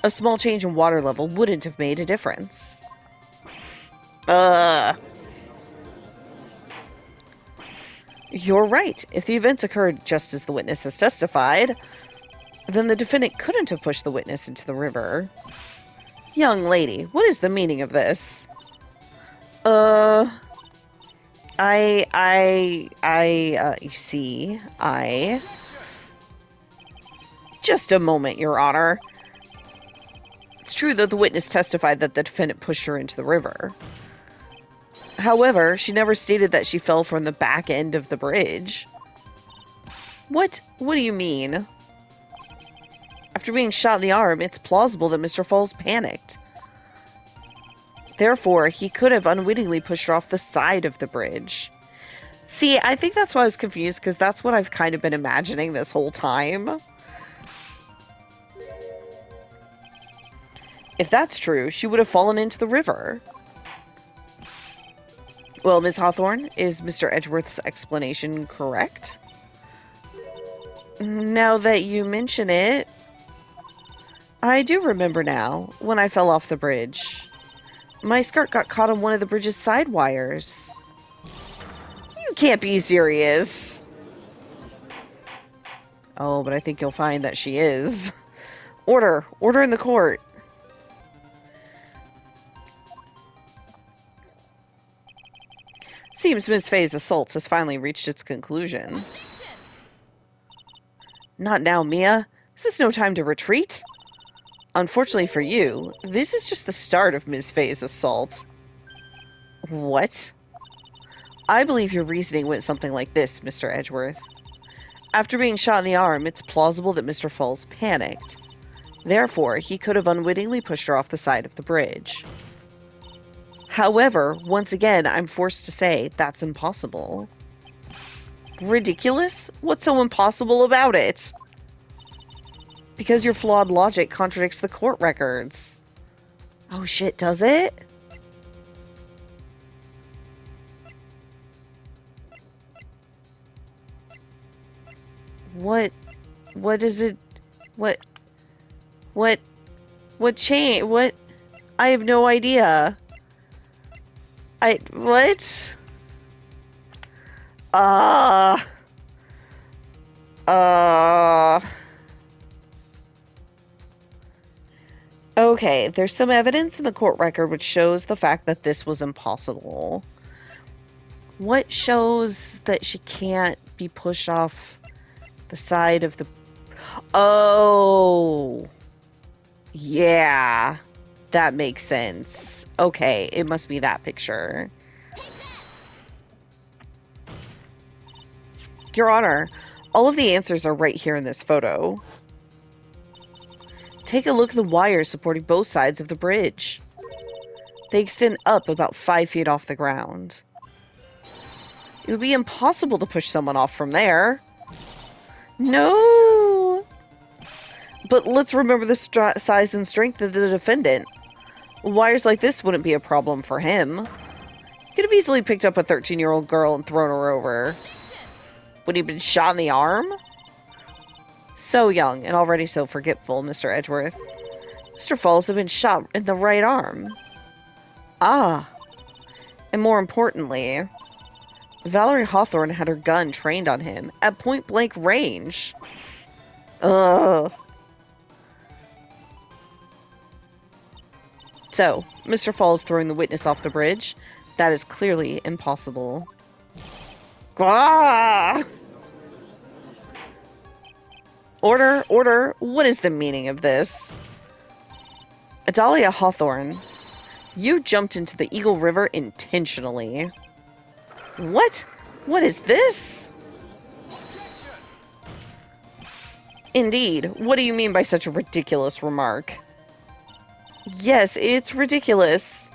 A small change in water level wouldn't have made a difference. You're right. If the events occurred just as the witness has testified, then the defendant couldn't have pushed the witness into the river. Young lady, what is the meaning of this? You see, Just a moment, Your Honor. It's true that the witness testified that the defendant pushed her into the river. However, she never stated that she fell from the back end of the bridge. What do you mean? After being shot in the arm, it's plausible that Mr. Falls panicked. Therefore, he could have unwittingly pushed her off the side of the bridge. See, I think that's why I was confused, because that's what I've kind of been imagining this whole time. If that's true, she would have fallen into the river. Well, Ms. Hawthorne, is Mr. Edgeworth's explanation correct? Now that you mention it, I do remember now, when I fell off the bridge. My skirt got caught on one of the bridge's side wires. You can't be serious. Oh, but I think you'll find that she is. Order in the court. Seems Ms. Faye's assault has finally reached its conclusion. Not now, Mia. This is no time to retreat. Unfortunately for you, this is just the start of Ms. Faye's assault. What? I believe your reasoning went something like this, Mr. Edgeworth. After being shot in the arm, it's plausible that Mr. Falls panicked. Therefore, he could have unwittingly pushed her off the side of the bridge. However, once again, I'm forced to say that's impossible. Ridiculous? What's so impossible about it? Because your flawed logic contradicts the court records. Oh shit, does it? What is it? What change? What? I have no idea. What? Okay, there's some evidence in the court record which shows the fact that this was impossible. What shows that she can't be pushed off the side of the... Oh! Yeah. That makes sense. Okay, it must be that picture. Your Honor, all of the answers are right here in this photo. Take a look at the wires supporting both sides of the bridge. They extend up about 5 feet off the ground. It would be impossible to push someone off from there. No! But let's remember the size and strength of the defendant. Wires like this wouldn't be a problem for him. He could have easily picked up a 13-year-old girl and thrown her over. Would he have been shot in the arm? So young and already so forgetful, Mr. Edgeworth. Mr. Falls had been shot in the right arm. Ah. And more importantly, Valerie Hawthorne had her gun trained on him at point-blank range. Ugh. So, Mr. Falls throwing the witness off the bridge, that is clearly impossible. Ah! Order, what is the meaning of this? Adalia Hawthorne, you jumped into the Eagle River intentionally. What? What is this? Indeed. What do you mean by such a ridiculous remark? Yes, it's ridiculous.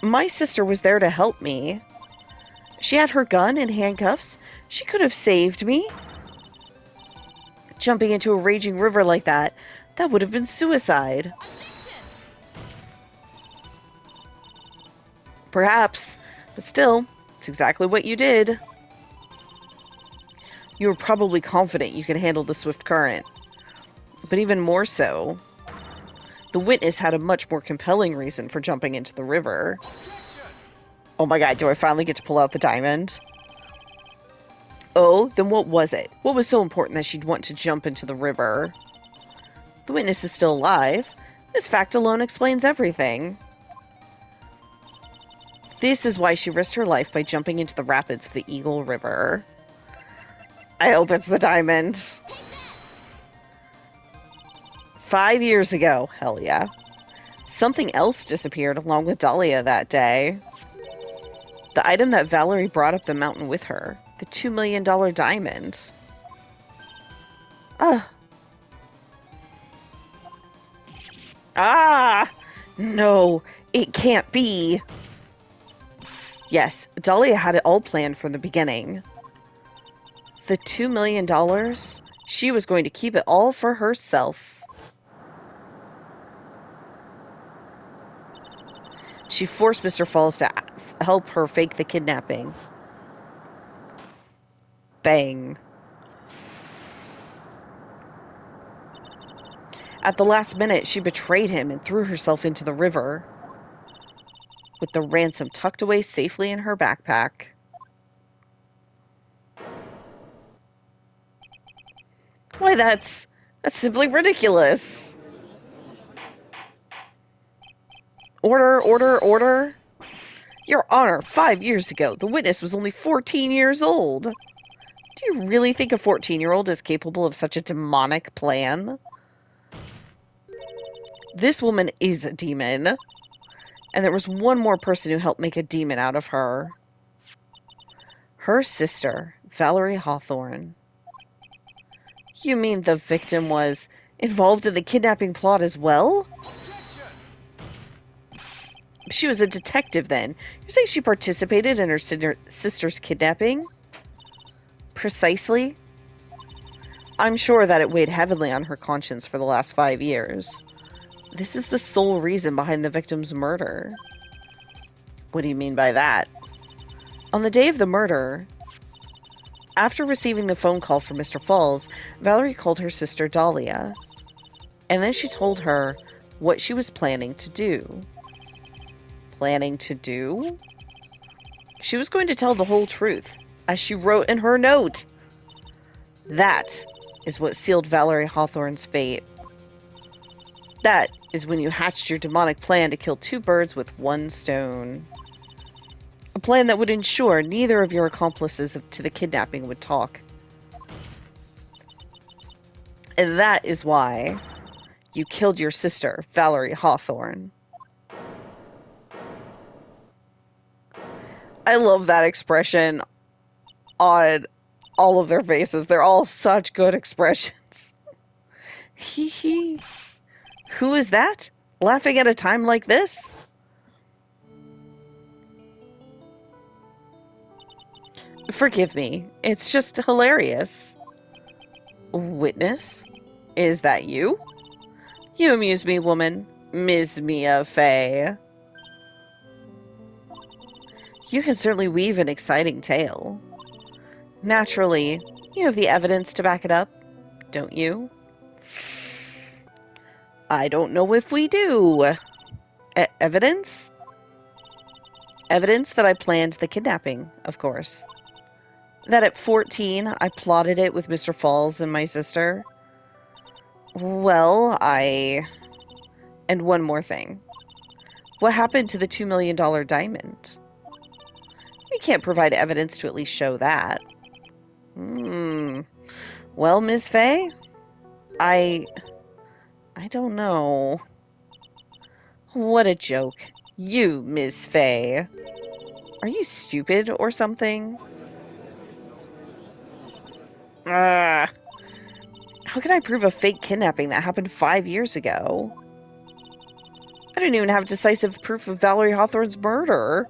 My sister was there to help me. She had her gun and handcuffs. She could have saved me. Jumping into a raging river like that would have been suicide. Perhaps, but still, it's exactly what you did. You were probably confident you could handle the swift current. But even more so, the witness had a much more compelling reason for jumping into the river. Oh my god, do I finally get to pull out the diamond? Oh, then what was it? What was so important that she'd want to jump into the river? The witness is still alive. This fact alone explains everything. This is why she risked her life by jumping into the rapids of the Eagle River. I hope it's the diamond. 5 years ago, hell yeah. Something else disappeared along with Dahlia that day. The item that Valerie brought up the mountain with her. The $2 million diamond. Ah! No, it can't be. Yes, Dahlia had it all planned from the beginning. The $2 million, she was going to keep it all for herself. She forced Mr. Falls to help her fake the kidnapping. Bang. At the last minute, she betrayed him and threw herself into the river, with the ransom tucked away safely in her backpack. Why, that's simply ridiculous. Order, order, order. Your Honor, 5 years ago, the witness was only 14 years old. Do you really think a 14-year-old is capable of such a demonic plan? This woman is a demon. And there was one more person who helped make a demon out of her. Her sister, Valerie Hawthorne. You mean the victim was involved in the kidnapping plot as well? She was a detective then. You're saying she participated in her sister's kidnapping? Precisely. I'm sure that it weighed heavily on her conscience for the last 5 years. This is the sole reason behind the victim's murder. What do you mean by that? On the day of the murder, after receiving the phone call from Mr. Falls, Valerie called her sister Dahlia. And then she told her what she was planning to do. Planning to do? She was going to tell the whole truth, as she wrote in her note. That is what sealed Valerie Hawthorne's fate. That is when you hatched your demonic plan to kill 2 birds with 1 stone. A plan that would ensure neither of your accomplices to the kidnapping would talk. And that is why you killed your sister, Valerie Hawthorne. I love that expression on all of their faces. They're all such good expressions. Hee hee. Who is that? Laughing at a time like this? Forgive me. It's just hilarious. Witness? Is that you? You amuse me, woman. Ms. Mia Fey. You can certainly weave an exciting tale. Naturally, you have the evidence to back it up, don't you? I don't know if we do. Evidence? Evidence that I planned the kidnapping, of course. That at 14, I plotted it with Mr. Falls and my sister. Well, And one more thing. What happened to the $2 million diamond? We can't provide evidence to at least show that. Well, Ms. Fey, I don't know. What a joke. You, Ms. Fey. Are you stupid or something? How How can I prove a fake kidnapping that happened 5 years ago? I don't even have decisive proof of Valerie Hawthorne's murder.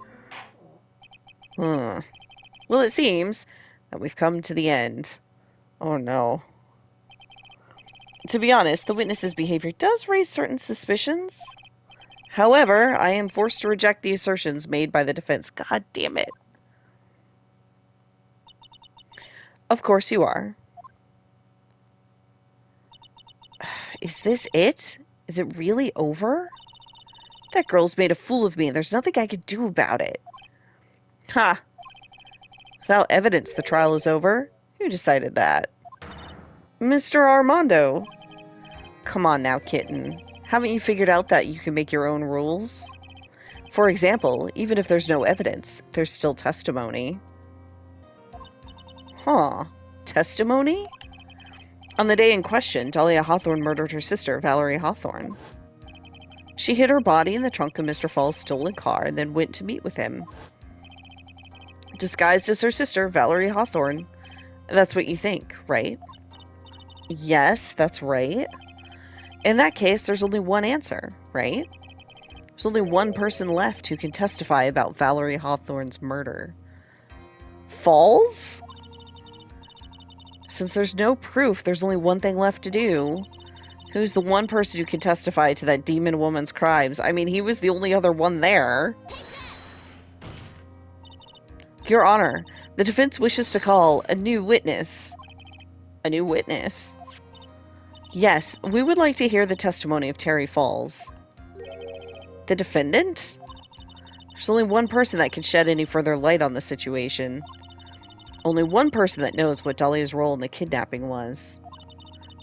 Hmm. Well, it seems that we've come to the end. Oh no. To be honest, the witness's behavior does raise certain suspicions. However, I am forced to reject the assertions made by the defense. God damn it. Of course you are. Is this it? Is it really over? That girl's made a fool of me, and there's nothing I can do about it. Ha! Without evidence, the trial is over? Who decided that? Mr. Armando. Come on now, kitten. Haven't you figured out that you can make your own rules? For example, even if there's no evidence, there's still testimony. Huh. Testimony? On the day in question, Dahlia Hawthorne murdered her sister, Valerie Hawthorne. She hid her body in the trunk of Mr. Fall's stolen car and then went to meet with him. Disguised as her sister, Valerie Hawthorne. That's what you think, right? Yes, that's right. In that case, there's only one answer, right? There's only one person left who can testify about Valerie Hawthorne's murder. Falls? Since there's no proof, there's only one thing left to do. Who's the one person who can testify to that demon woman's crimes? I mean, he was the only other one there. Your Honor, the defense wishes to call a new witness. A new witness? Yes, we would like to hear the testimony of Terry Falls. The defendant? There's only one person that can shed any further light on the situation. Only one person that knows what Dahlia's role in the kidnapping was.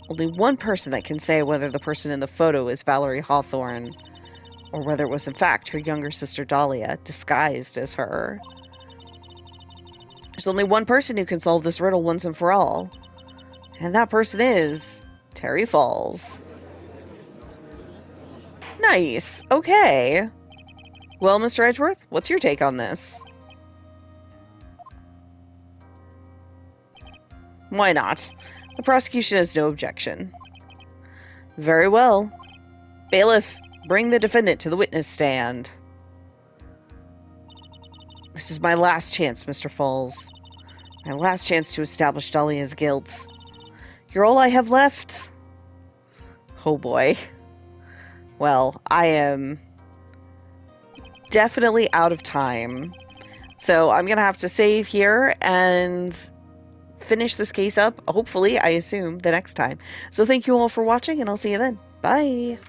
Only one person that can say whether the person in the photo is Valerie Hawthorne, or whether it was in fact her younger sister Dahlia, disguised as her. There's only one person who can solve this riddle once and for all. And that person is Terry Falls. Nice. Okay. Well, Mr. Edgeworth, what's your take on this? Why not? The prosecution has no objection. Very well. Bailiff, bring the defendant to the witness stand. This is my last chance, Mr. Falls. My last chance to establish Dahlia's guilt. You're all I have left. Oh boy. Well, I am definitely out of time. So I'm going to have to save here and finish this case up, hopefully, I assume, the next time. So thank you all for watching, and I'll see you then. Bye!